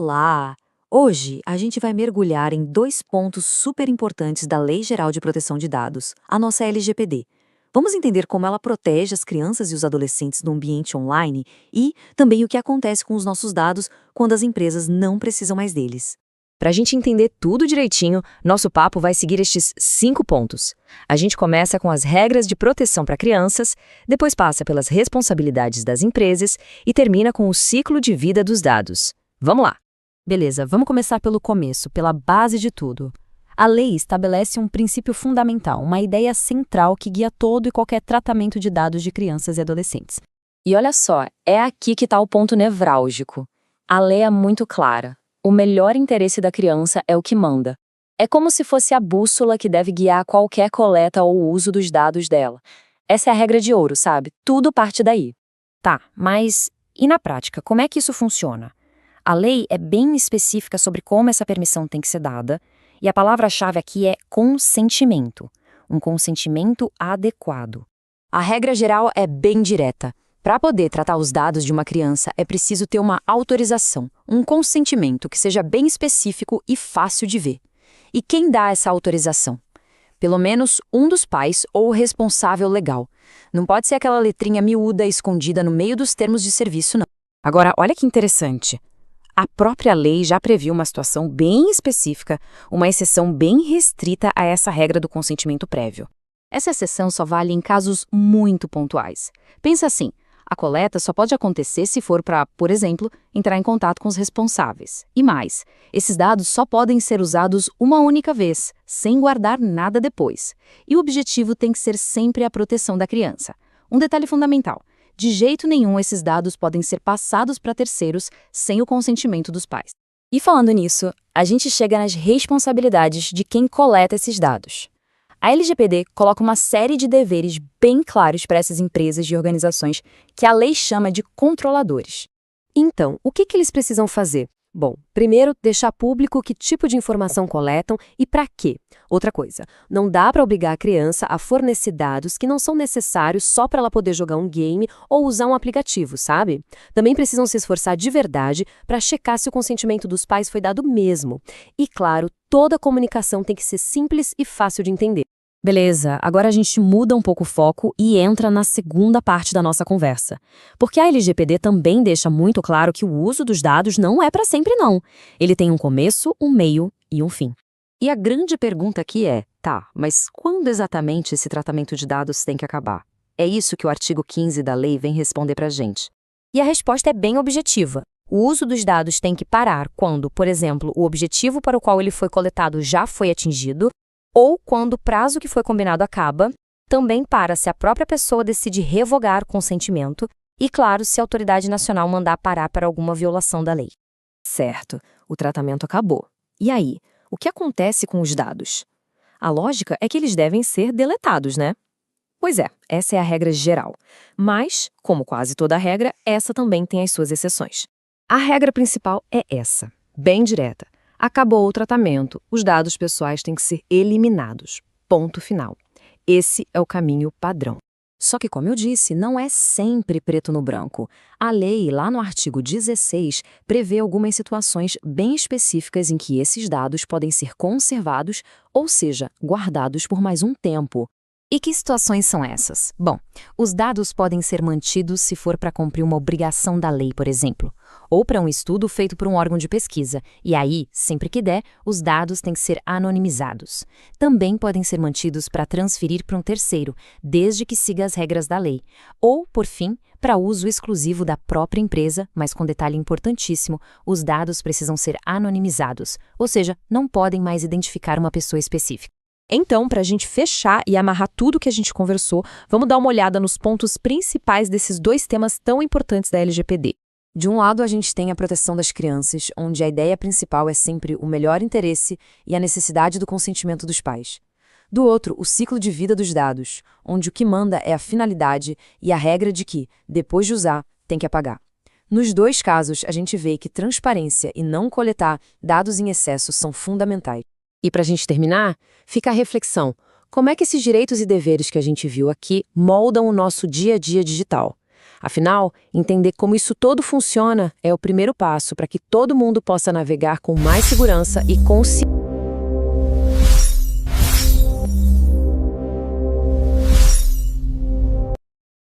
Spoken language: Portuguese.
Olá! Hoje a gente vai mergulhar em dois pontos super importantes da Lei Geral de Proteção de Dados, a nossa LGPD. Vamos entender como ela protege as crianças e os adolescentes no ambiente online e também o que acontece com os nossos dados quando as empresas não precisam mais deles. Para a gente entender tudo direitinho, nosso papo vai seguir estes 5 pontos. A gente começa com as regras de proteção para crianças, depois passa pelas responsabilidades das empresas e termina com o ciclo de vida dos dados. Vamos lá! Beleza, vamos começar pelo começo, pela base de tudo. A lei estabelece um princípio fundamental, uma ideia central que guia todo e qualquer tratamento de dados de crianças e adolescentes. E olha só, é aqui que está o ponto nevrálgico. A lei é muito clara. O melhor interesse da criança é o que manda. É como se fosse a bússola que deve guiar qualquer coleta ou uso dos dados dela. Essa é a regra de ouro, sabe? Tudo parte daí. Tá, mas e na prática, como é que isso funciona? A lei é bem específica sobre como essa permissão tem que ser dada, e a palavra-chave aqui é consentimento. Um consentimento adequado. A regra geral é bem direta. Para poder tratar os dados de uma criança, é preciso ter uma autorização, um consentimento que seja bem específico e fácil de ver. E quem dá essa autorização? Pelo menos um dos pais ou o responsável legal. Não pode ser aquela letrinha miúda escondida no meio dos termos de serviço, não. Agora, olha que interessante. A própria lei já previu uma situação bem específica, uma exceção bem restrita a essa regra do consentimento prévio. Essa exceção só vale em casos muito pontuais. Pensa assim. A coleta só pode acontecer se for para, por exemplo, entrar em contato com os responsáveis. E mais, esses dados só podem ser usados uma única vez, sem guardar nada depois. E o objetivo tem que ser sempre a proteção da criança. Um detalhe fundamental: de jeito nenhum esses dados podem ser passados para terceiros sem o consentimento dos pais. E falando nisso, a gente chega nas responsabilidades de quem coleta esses dados. A LGPD coloca uma série de deveres bem claros para essas empresas e organizações que a lei chama de controladores. Então, o que eles precisam fazer? Bom, primeiro, deixar público que tipo de informação coletam e para quê. Outra coisa, não dá para obrigar a criança a fornecer dados que não são necessários só para ela poder jogar um game ou usar um aplicativo, sabe? Também precisam se esforçar de verdade para checar se o consentimento dos pais foi dado mesmo. E, claro, toda a comunicação tem que ser simples e fácil de entender. Beleza, agora a gente muda um pouco o foco e entra na segunda parte da nossa conversa. Porque a LGPD também deixa muito claro que o uso dos dados não é para sempre, não. Ele tem um começo, um meio e um fim. E a grande pergunta aqui é, mas quando exatamente esse tratamento de dados tem que acabar? É isso que o artigo 15 da lei vem responder pra gente. E a resposta é bem objetiva. O uso dos dados tem que parar quando, por exemplo, o objetivo para o qual ele foi coletado já foi atingido, ou quando o prazo que foi combinado acaba, também para se a própria pessoa decide revogar o consentimento e, claro, se a autoridade nacional mandar parar para alguma violação da lei. Certo, o tratamento acabou. E aí, o que acontece com os dados? A lógica é que eles devem ser deletados, né? Pois é, essa é a regra geral. Mas, como quase toda regra, essa também tem as suas exceções. A regra principal é essa, bem direta. Acabou o tratamento, os dados pessoais têm que ser eliminados. Ponto final. Esse é o caminho padrão. Só que, como eu disse, não é sempre preto no branco. A lei, lá no artigo 16, prevê algumas situações bem específicas em que esses dados podem ser conservados, ou seja, guardados por mais um tempo. E que situações são essas? Bom, os dados podem ser mantidos se for para cumprir uma obrigação da lei, por exemplo, ou para um estudo feito por um órgão de pesquisa. E aí, sempre que der, os dados têm que ser anonimizados. Também podem ser mantidos para transferir para um terceiro, desde que siga as regras da lei. Ou, por fim, para uso exclusivo da própria empresa, mas com detalhe importantíssimo, os dados precisam ser anonimizados, ou seja, não podem mais identificar uma pessoa específica. Então, para a gente fechar e amarrar tudo que a gente conversou, vamos dar uma olhada nos pontos principais desses dois temas tão importantes da LGPD. De um lado, a gente tem a proteção das crianças, onde a ideia principal é sempre o melhor interesse e a necessidade do consentimento dos pais. Do outro, o ciclo de vida dos dados, onde o que manda é a finalidade e a regra de que, depois de usar, tem que apagar. Nos dois casos, a gente vê que transparência e não coletar dados em excesso são fundamentais. E para a gente terminar, fica a reflexão. Como é que esses direitos e deveres que a gente viu aqui moldam o nosso dia a dia digital? Afinal, entender como isso todo funciona é o primeiro passo para que todo mundo possa navegar com mais segurança e consciência.